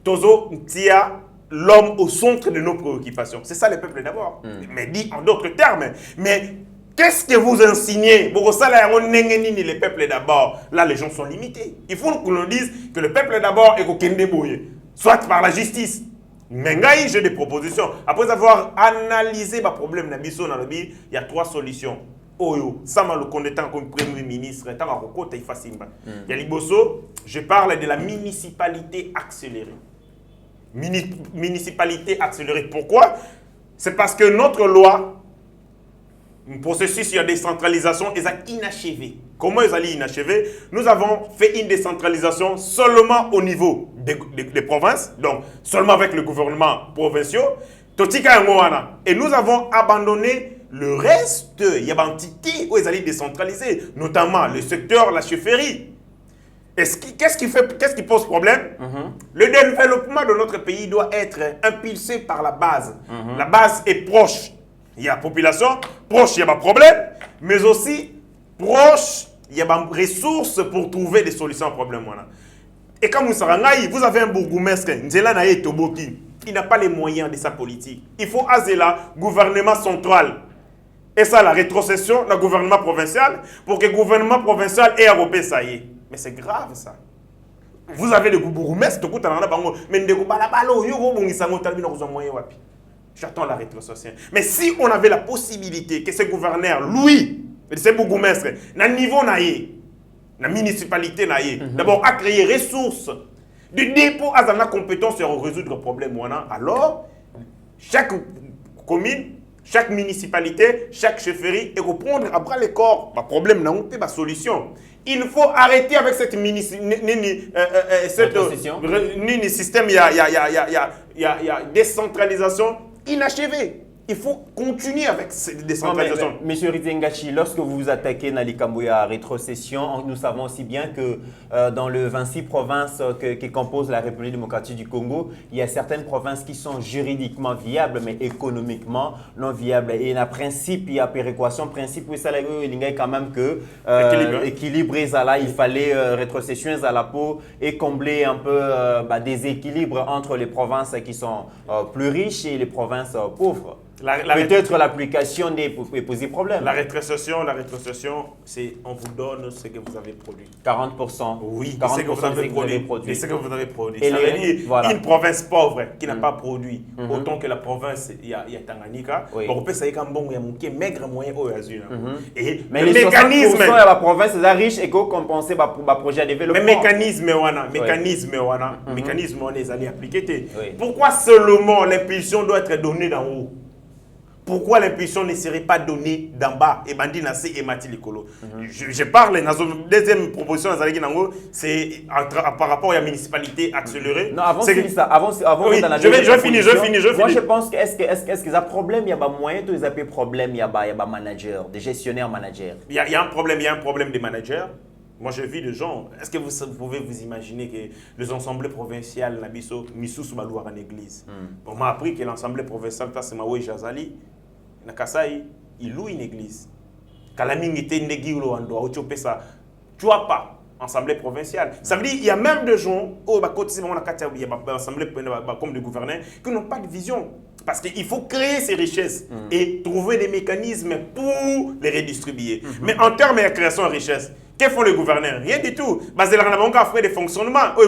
tozo tia l'homme au centre de nos préoccupations, c'est ça le peuple d'abord. Mais dit en d'autres termes, mais qu'est-ce que vous insignez? Les peuples d'abord. Là, les gens sont limités. Il faut que l'on dise que le peuple d'abord est au Kendeboye, soit par la justice. Mais j'ai des propositions. Après avoir analysé le problème, il y a 3 solutions. Oyo, ça m'a le condétant comme Premier ministre, il y a Liboso, je parle de la municipalité accélérée. Municipalité accélérée. Pourquoi? C'est parce que notre loi, un processus de décentralisation est inachevé. Comment est inachevé? Nous avons fait une décentralisation seulement au niveau des provinces, donc seulement avec le gouvernement provincial. Et nous avons abandonné le reste. Il y a des entités où ils allaient décentraliser, notamment le secteur, la chefferie. Qu'est-ce qui pose problème? Le développement de notre pays doit être impulsé par la base. La base est proche. Il y a la population, proche, il y a un problème, mais aussi proche, il y a des ressources pour trouver des solutions au problème. Et comme vous avez un bourgmestre, il n'a pas les moyens de sa politique. Il faut Azela, gouvernement central. Et ça, la rétrocession, le gouvernement provincial, pour que le gouvernement provincial ait européen, ça y est. Mais c'est grave ça. Vous avez des bourgmestres, mais j'attends la rétrocession. Mais si on avait la possibilité que ce gouverneur, lui, ce bourgmestre, na niveau naïe, la municipalité naïe, d'abord à créer ressources, du dépôt à la compétence pour résoudre le problème, alors chaque commune, chaque municipalité, chaque chefferie et reprendre à bras le corps le problème, n'a pas de solution. Il faut arrêter avec cette système, il y a décentralisation inachevée. il faut continuer avec cette décentralisation. Monsieur Ritzengachi, lorsque vous vous attaquez à l'Ikambuya rétrocession, nous savons aussi bien que dans les 26 provinces qui composent la République démocratique du Congo, il y a certaines provinces qui sont juridiquement viables, mais économiquement non viables. Et il y a un principe, il y a péréquation, principe, oui, ça, il y a quand même que équilibré, il fallait rétrocession à la peau et combler un peu des équilibres entre les provinces qui sont plus riches et les provinces pauvres. Peut-être l'application des posés problème. La rétrocession, c'est on vous donne ce que vous avez produit. 40%. Oui, 40% ce que vous avez produit. C'est ce que vous avez produit. Et ça veut dire voilà. Une province pauvre qui n'a pas produit autant que la province, il y a Tanganyika. On peut savoir qu'il y a un maigre moyen au Azul. Et mais le les mécanisme. 60% de la province est riche et qu'on compenser pour le projet de développement. Mais mécanisme, on les allés appliquer. Pourquoi seulement l'impulsion doit être donnée d'en haut? Pourquoi l'impulsion ne serait pas donnée d'en bas? Et Bandi Nassé et Mati Likolo. Je parle, dans une deuxième proposition, c'est par rapport à la municipalité accélérée. Non, avant ça, avant oui, dans la je vais finir. Moi, je pense que est-ce qu'il y a un problème, il y a un moyen de les appeler problème, il y a un manager, des gestionnaires managers. Il y a un problème des managers. Moi, je vis des gens. Est-ce que vous pouvez vous imaginer que les assemblées provinciales, Missou Soubalouar en église, on m'a appris que l'assemblée provinciale, c'est Maoué Jazali, Nakasai, il loue une église. Kalamingité Negiro Ando, Ochopesa, tu vois pas, assemblée provinciale. Ça veut dire qu'il y a même des gens, comme des gouverneurs, qui n'ont pas de vision. Parce qu'il faut créer ces richesses et trouver des mécanismes pour les redistribuer. Mais en termes de création de richesses, que font les gouverneurs? Rien du tout. Basé là, on a fait des fonctionnements. Oui,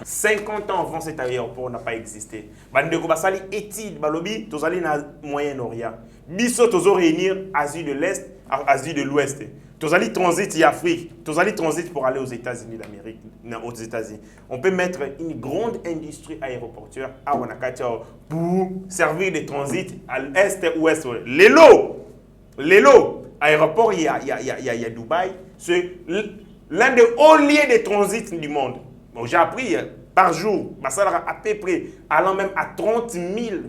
50 ans avant cet aéroport n'a pas existé. Bandeko basali étude balobi, tous allez dans Moyen-Orient. Biso tous réunir Asie de l'Est, Asie de l'Ouest. Tous allez transit en Afrique. Tous allez transit pour aller aux États-Unis d'Amérique, aux États-Unis. On peut mettre une grande industrie aéroportuaire à Wanakatia pour servir de transit à l'Est ou Ouest. Les lots. Aéroport, il y a Dubaï. C'est l'un des hauts lieux de transit du monde. Bon, j'ai appris par jour, ça à peu près, allant même à 30 000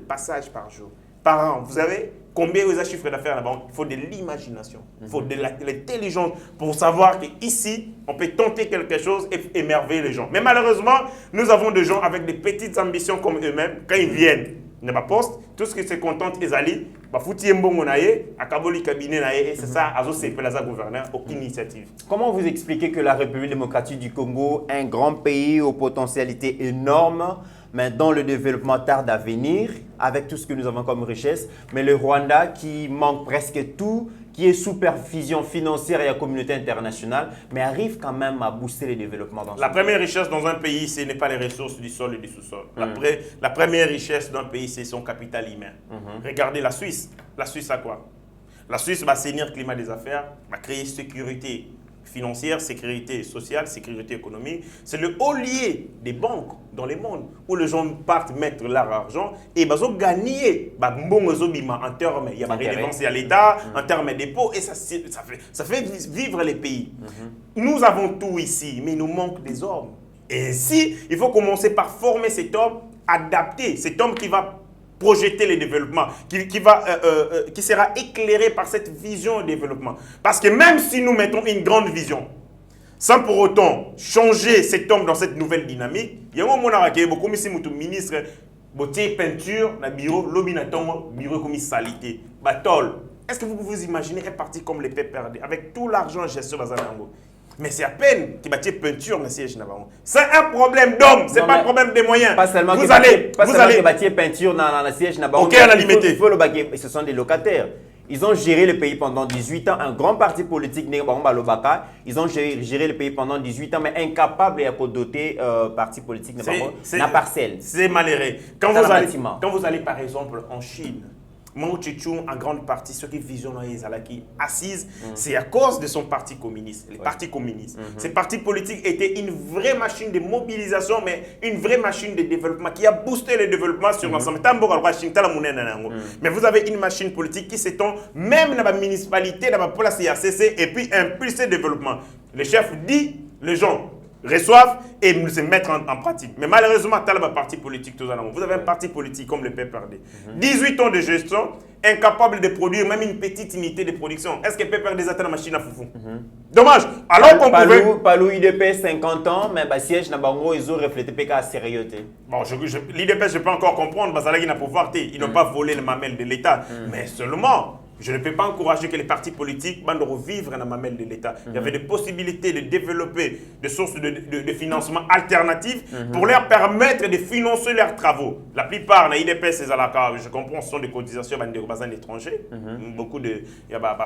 passages par jour, par an. Vous savez combien vous avez de chiffre d'affaires là-bas? Il faut de l'imagination, il faut de l'intelligence pour savoir qu'ici, on peut tenter quelque chose et émerveiller les gens. Mais malheureusement, nous avons des gens avec des petites ambitions comme eux-mêmes. Quand ils viennent, il n'y a pas poste, tout ce qui se contente est allé. Et c'est ça, c'est le gouverneur, aucune initiative. Comment vous expliquez que la République démocratique du Congo, un grand pays aux potentialités énormes, mais dont le développement tarde à venir, avec tout ce que nous avons comme richesse, mais le Rwanda qui manque presque tout, qui est sous supervision financière et la communauté internationale, mais arrive quand même à booster le développement dans la première richesse dans un pays, ce n'est pas les ressources du sol et du sous-sol. La première richesse d'un pays, c'est son capital humain. Regardez la Suisse. La Suisse a quoi? La Suisse va assainir le climat des affaires, va créer sécurité financière, sécurité sociale, sécurité économique. C'est le haut lieu des banques dans le monde où les gens partent mettre leur argent et ils vont gagner en termes de redevance à l'État, en termes de dépôts, et ça fait vivre les pays. Nous avons tout ici, mais il nous manque des hommes. Et ainsi, il faut commencer par former cet homme, adapter cet homme qui va projeter le développement, qui sera éclairé par cette vision de développement. Parce que même si nous mettons une grande vision, sans pour autant changer cet homme dans cette nouvelle dynamique, il y a un moment où beaucoup de ministres botier peinture na bureau lobby na tongo bureau comme salité batol. Est-ce que vous pouvez vous imaginer un parti comme les PPRD avec tout l'argent en gestion bazanango? Mais c'est à peine qu'il bâtit peinture dans siège. C'est un problème d'homme, c'est pas un problème des moyens. Pas seulement vous allez bâtir peinture dans la siège. Ok, à la limité. Ce sont des locataires. Ils ont géré le pays pendant 18 ans. Un grand parti politique, ils ont géré le pays pendant 18 ans, mais incapables de doter parti politique la parcelle. C'est malheureux. Quand vous allez par exemple en Chine, Mao Tse-tung, en grande partie, ceux qui visionnent les Alaki assises, c'est à cause de son parti communiste, les partis communistes. Ces partis politiques étaient une vraie machine de mobilisation, mais une vraie machine de développement qui a boosté le développement sur l'ensemble. Mais vous avez une machine politique qui s'étend même dans la municipalité, dans la place IACC, et puis impulser le développement. Le chef dit, les gens, reçoivent et se mettre en pratique. Mais malheureusement, Talaba parti politique, vous avez un parti politique comme le PPRD. 18 ans de gestion, incapable de produire même une petite unité de production. Est-ce que PPRD a une machine à foufou? Dommage. Alors qu'on pouvait... Palou IDP 50 ans, mais le siège n'a pas ils ont reflété PK à sérieuxité. Bon, l'IDP, je peux encore comprendre, parce qu'il n'a pas pouvoir, ils n'ont pas volé le mamelle de l'État. Mais seulement... Je ne peux pas encourager que les partis politiques bandent revivre dans la mamelle de l'État. Il y avait des possibilités de développer des sources de financement alternatives pour leur permettre de financer leurs travaux. La plupart, les IDPS, je comprends, ce sont des cotisations de l'étranger. Beaucoup de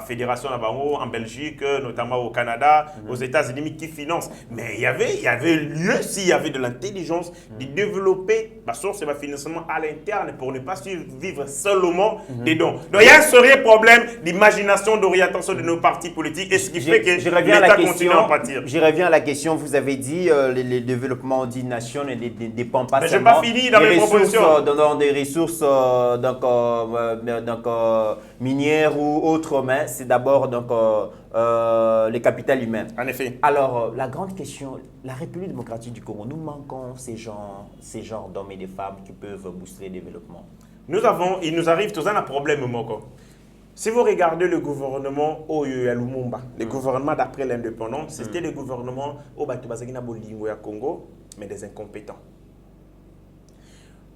fédérations en Belgique, notamment au Canada, aux États-Unis qui financent. Mais il y avait lieu, s'il y avait de l'intelligence, de développer la source de financement à l'interne pour ne pas vivre seulement des dons. Donc il y a un sérieux problème d'imagination, d'orientation de nos partis politiques et ce qui fait que l'État continue à pâtir. Je reviens à la question, vous avez dit le développement d'une nation ne dépend pas seulement pas fini dans mes propositions. Dans des ressources minières ou autres, mais c'est d'abord le capital humain. En effet. Alors, la grande question, la République démocratique du Congo, nous manquons ces genres d'hommes et de femmes qui peuvent booster le développement. Il nous arrive tous un problème, Moko. Si vous regardez le gouvernement au Lumumba, le gouvernement d'après l'indépendance, c'était le gouvernement au Batubazagina Bolingo ya Congo, mais des incompétents.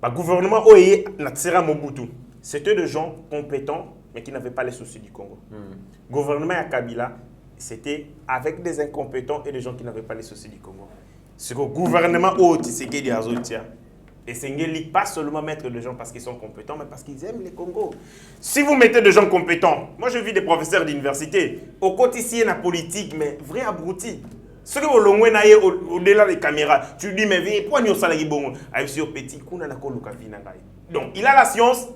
Le gouvernement au Natsera Mobutu, c'était des gens compétents, mais qui n'avaient pas les soucis du Congo. Le gouvernement à Kabila, c'était avec des incompétents et des gens qui n'avaient pas les soucis du Congo. C'est le gouvernement au Tshisekedi Azotia. Et Sengeli, pas seulement mettre des gens parce qu'ils sont compétents, mais parce qu'ils aiment les Congo. Si vous mettez des gens compétents, moi je vis des professeurs d'université, au quotidien la politique, mais vrai abruti. Ce que vous l'avez au-delà des caméras, tu dis, mais pourquoi nous sommes bon? Petit, donc il a la science,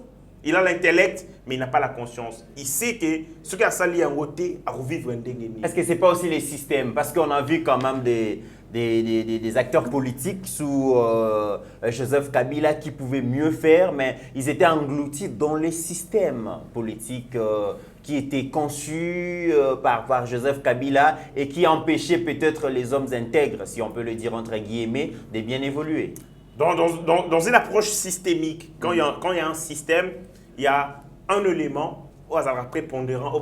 il a l'intellect, mais il n'a pas la conscience. Il sait que ce qui a sali en côté à revivre un déni. Est-ce que ce n'est pas aussi les systèmes? Parce qu'on a vu quand même des acteurs politiques sous Joseph Kabila qui pouvaient mieux faire, mais ils étaient engloutis dans les systèmes politiques qui étaient conçus par Joseph Kabila et qui empêchaient peut-être les hommes intègres, si on peut le dire entre guillemets, de bien évoluer. Dans une approche systémique, quand il y a un système, il y a un élément au hasard prépondérant, au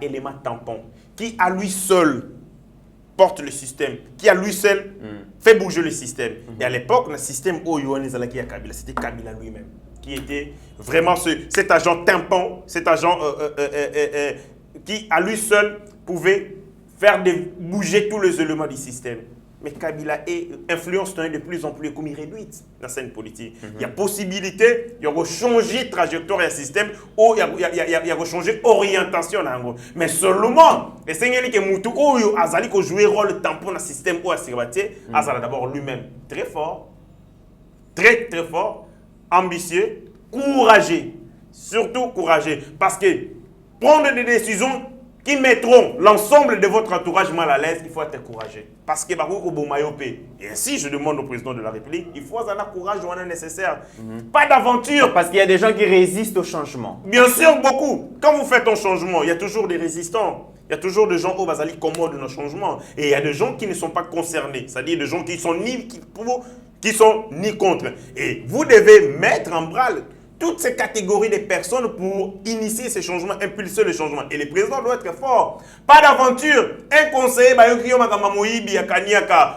élément tampon, qui à lui seul porte le système, qui à lui seul fait bouger le système. Et à l'époque, le système Kabila, c'était Kabila lui-même, qui était vraiment cet agent tampon, cet agent qui à lui seul pouvait faire bouger tous les éléments du système. Mais Kabila influence de plus en plus comme réduite dans la scène politique. Il y a possibilité, il y a changer trajectoire et système, ou il y a changer orientation. Mais seulement, et c'est que Moutou Azali qui joue rôle tampon dans le système ou Azali d'abord lui-même très fort, très fort, ambitieux, courageux, surtout courageux, parce que prendre des décisions qui mettront l'ensemble de votre entourage mal à l'aise, il faut être courageux. Parce que et ainsi, je demande au président de la République, il faut avoir le courage nécessaire. Pas d'aventure. Parce qu'il y a des gens qui résistent au changement. Bien sûr, beaucoup. Quand vous faites un changement, il y a toujours des résistants. Il y a toujours des gens au Basali commodent nos changements. Et il y a des gens qui ne sont pas concernés. C'est-à-dire des gens qui sont ni contre. Et vous devez mettre en branle toutes ces catégories de personnes pour initier ces changements, impulser les changements. Et le président doit être fort. Pas d'aventure. Un conseiller,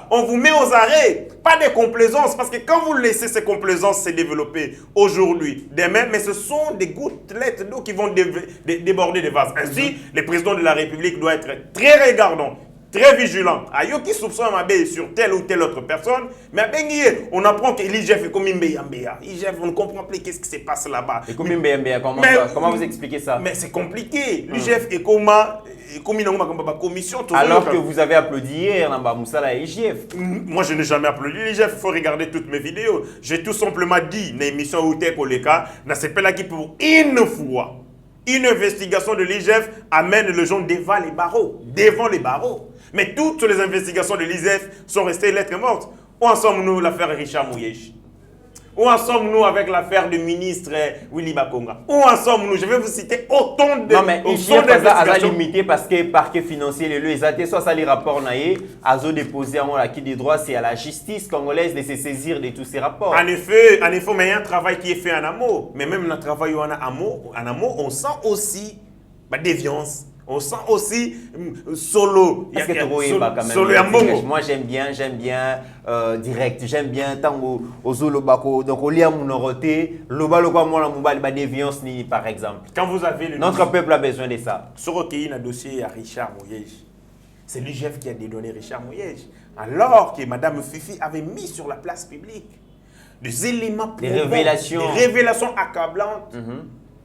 on vous met aux arrêts. Pas de complaisance. Parce que quand vous laissez ces complaisances se développer aujourd'hui, demain, mais ce sont des gouttelettes d'eau qui vont déborder des vases. Ainsi, le président de la République doit être très regardant, très vigilant. Ayo qui soupçonne sur telle ou telle autre personne, mais on apprend que l'IGF est comme Mbeya. IGF, on ne comprend plus qu'est-ce qui se passe là-bas. Et comme Mbeya, comment vous expliquez ça? Mais c'est compliqué. L'IGF est comme une commission. Alors que vous avez applaudi hier dans Moussala et l'IGF. Moi, je n'ai jamais applaudi l'IGF. Il faut regarder toutes mes vidéos. J'ai tout simplement dit, dans l'émission Outé Koleka, dans ce pays-là qui pour une fois, une investigation de l'IGF amène les gens devant les barreaux. Mais toutes les investigations de l'IGF sont restées lettres mortes. Où en sommes-nous l'affaire Richard Mouyej? Où en sommes-nous avec l'affaire du ministre Willy Bakonga? Où en sommes-nous? Je vais vous citer autant de... Non, mais il est limité parce que le parquet financier, le ESAT, soit ça les rapports naïe, a déposé en acquis des droits, c'est à la justice congolaise de se saisir de tous ces rapports. En effet, mais il y a un travail qui est fait en amont. Mais même dans le travail en amont, on sent aussi la déviance. On sent aussi solo. Est-ce que tu vois quand même solo Yambongo. Moi j'aime bien direct, j'aime bien tant au solo bako donc au lien monoroté, le balo quoi moi la mobile ba déviance ni par exemple. Quand vous avez notre peuple a besoin de ça. Sur recueilli un dossier à Richard Mouyej. C'est l'IGF qui a dédonné Richard Mouyej. Alors que Madame Fifi avait mis sur la place publique des éléments des révélations accablantes.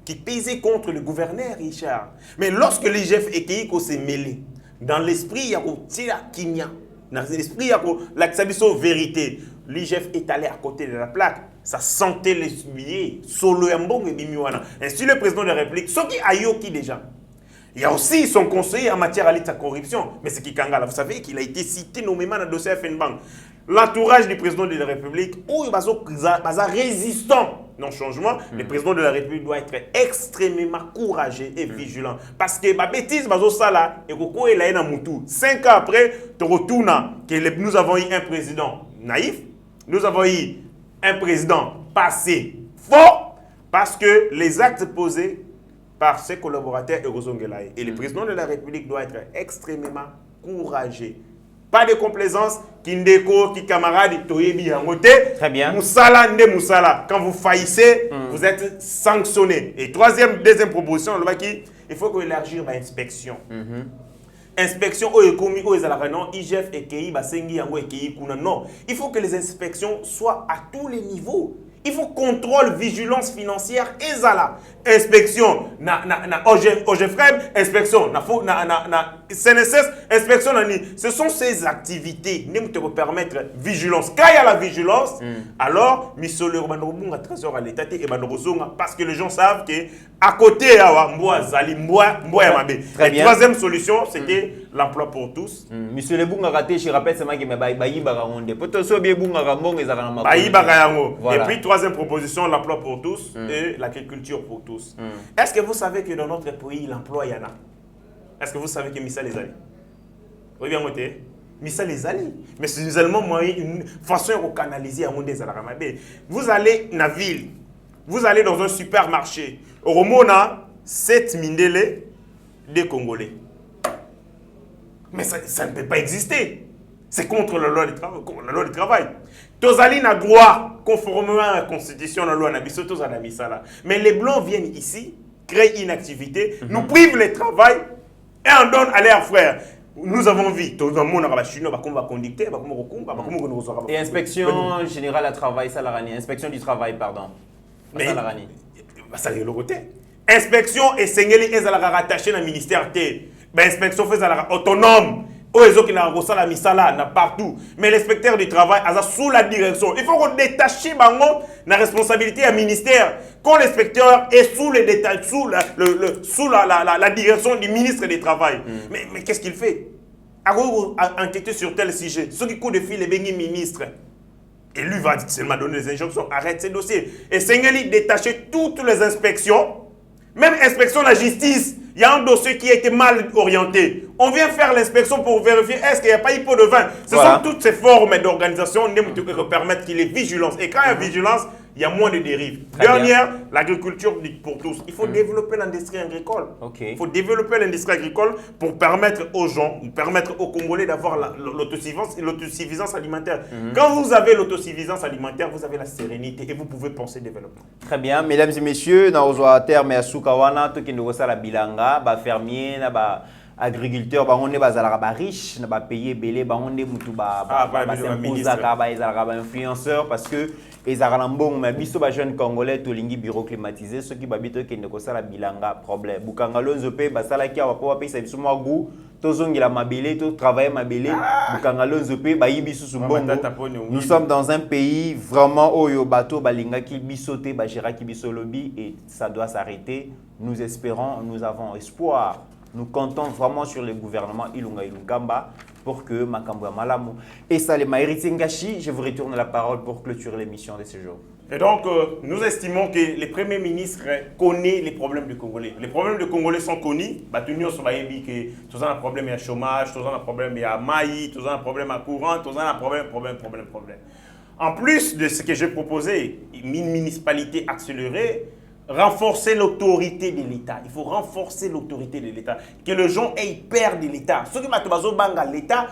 Qui pesait contre le gouverneur Richard. Mais lorsque l'IGF et Keiko s'est mêlé, dans l'esprit, il y a Kimia, dans l'esprit, il y a la vérité. L'IGF est allé à côté de la plaque. Ça sentait les billets. Solo Yambong et Bimiwana. Ainsi, le président de la République, ce qui a yoki déjà. Il y a aussi son conseiller en matière de la corruption. Mais c'est qui Kangala. Vous savez qu'il a été cité nommément dans le dossier FNBank. L'entourage du président de la République, où il va être résistant non changement, le président de la République doit être extrêmement courageux et vigilant. Parce que ma bêtise, et 5 ans après, nous avons eu un président naïf, nous avons eu un président passé fort, parce que les actes posés par ses collaborateurs et le président de la République doit être extrêmement courageux. Pas de complaisance, Kindeko, qui camarade, Toyebi, Angote. Très bien. Moussala, Nde Moussala. Quand vous faillissez, vous êtes sanctionné. Et deuxième proposition, il faut élargir l'inspection. Inspection, IGF et KI, Basengi, Yango et KI, Kuna. Non. Il faut que les inspections soient à tous les niveaux. Il faut contrôle, vigilance financière et zala. Inspection, OGFREM, inspection, CNSS, inspection, ce sont ces activités qui te permettre vigilance. Quand il y a la vigilance, alors, parce que les gens savent que à côté, il y a la troisième solution, c'était l'emploi pour tous. Monsieur le Bunga raté, je rappelle, c'est moi qui me baille baronde. Peut-être bien Bunga Ramon et Zarama. Et puis, troisième proposition, l'emploi pour tous et l'agriculture pour tous. Est-ce que vous savez que dans notre pays, l'emploi, il y en a? Est-ce que vous savez que Missa les alliés? Oui, bien noté. Missa les alliés. Mais c'est seulement une façon de canaliser à monde des Alaramabé. Vous allez dans la ville, vous allez dans un supermarché. Au Romona, 7 mindele des Congolais. Mais ça ne peut pas exister. C'est contre la loi du travail. Tozali n'a droit, conformément à la Constitution, la loi Nabiso, mais les Blancs viennent ici, créent une activité, nous privent le travail et en donnent à leurs frères. Nous avons vu, et inspection générale à travail, inspection du travail, pardon. Inspection et Sengeli est rattaché au ministère. Inspection fait autonome. Partout. Mais l'inspecteur du travail est sous la direction. Il faut qu'on détache la responsabilité à ministère. Quand l'inspecteur est sous la direction du ministre du Travail. Mais qu'est-ce qu'il fait? Enquêter sur tel sujet. Ceux qui courent de fil, les ministres. Et lui va seulement donner des injonctions. Arrête ces dossiers. Et Sengeli détacher toutes les inspections. Même inspection de la justice. Il y a un dossier qui a été mal orienté. On vient faire l'inspection pour vérifier est-ce qu'il n'y a pas eu pot de vin. Ce sont toutes ces formes d'organisation qui permettent qu'il y ait vigilance. Et quand il y a vigilance, il y a moins de dérives. Dernière, l'agriculture pour tous. Il faut développer l'industrie agricole. Il faut développer l'industrie agricole pour permettre aux gens, permettre aux Congolais d'avoir l'autosuffisance alimentaire. Quand vous avez l'autosuffisance alimentaire, vous avez la sérénité et vous pouvez penser développement. Très bien, mesdames et messieurs, dans le terme et à Soukawana, tout qui nous ressemble à Bilanga, fermier, agriculteur, on est riche, on payer belé, on est influenceur parce que les Aralambong, mais biso ba jeune congolais to lingi bureau climatisé ceux qui babito qui ne kosala bilanga problème. Bukangalo nzope basala ki wa pa pesa biso mwagu to zongela mabele to travailler mabele Bukangalo nzope ba yibisu sumbongo. Nous sommes dans un pays vraiment oyo bato balinga ki bisoté ba gera ki biso lobby et ça doit s'arrêter. Nous espérons, nous avons espoir. Nous comptons vraiment sur le gouvernement Ilunga Ilungamba pour que Makambo Malamu et Salema Ngashi, je vous retourne la parole pour clôturer l'émission de ce jour. Et donc, nous estimons que le Premier ministre connaît les problèmes du Congolais. Les problèmes du Congolais sont connus. Nous avons un problème de chômage, nous avons un problème de maïs, nous avons un problème de courant, nous avons un problème. En plus de ce que j'ai proposé, une municipalité accélérée, renforcer l'autorité de l'État. Il faut renforcer l'autorité de l'État. Que les gens aient peur de l'État. Ceux qui ont banga l'État,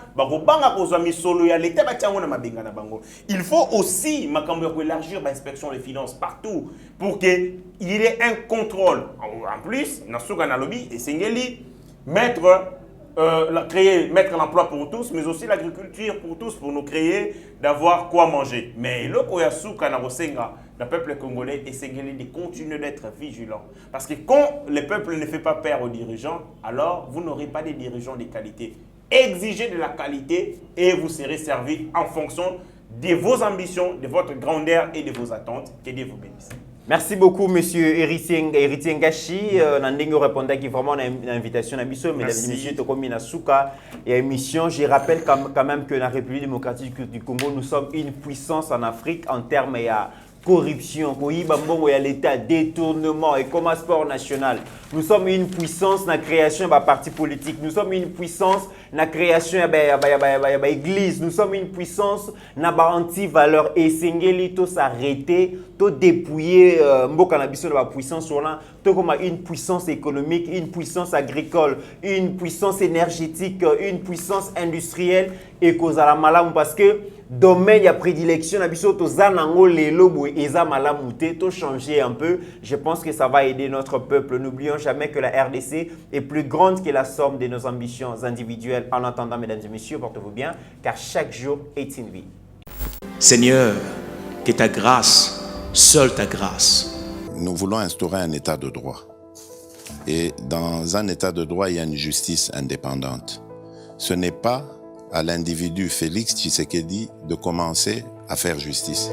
il faut aussi élargir l'inspection des finances partout pour qu'il y ait un contrôle. En plus, mettre l'emploi pour tous, mais aussi l'agriculture pour tous, pour nous créer, d'avoir quoi manger. Mais le peuple congolais est de continuer d'être vigilant. Parce que quand le peuple ne fait pas peur aux dirigeants, alors vous n'aurez pas des dirigeants de qualité. Exigez de la qualité et vous serez servi en fonction de vos ambitions, de votre grandeur et de vos attentes. Que Dieu vous bénisse. Merci beaucoup, monsieur Héritier Ngashi. Nandingo répondait qui vraiment une invitation à Bissot, mesdames et messieurs, Tokomi Nasuka et émission. Je rappelle quand même que la République démocratique du Congo, nous sommes une puissance en Afrique en termes de corruption, l'État, détournement et comme sport national. Nous sommes une puissance dans la création d'un parti politique. Nous sommes une puissance dans la création de l'église. Nous sommes une puissance dans l'anti-valeur. Et Sengeli, tout s'arrêter, tout dépouiller la puissance sur là, tout comme une puissance économique, une puissance agricole, une puissance énergétique, une puissance industrielle et cause à la malam parce que domaine de prédilection changer un peu. Je pense que ça va aider notre peuple. N'oublions jamais que la RDC est plus grande que la somme de nos ambitions individuelles. En attendant, mesdames et messieurs, portez-vous bien, car chaque jour est une vie. Seigneur, que ta grâce, seule ta grâce. Nous voulons instaurer un état de droit. Et dans un état de droit, il y a une justice indépendante. Ce n'est pas à l'individu Félix Tshisekedi de commencer à faire justice.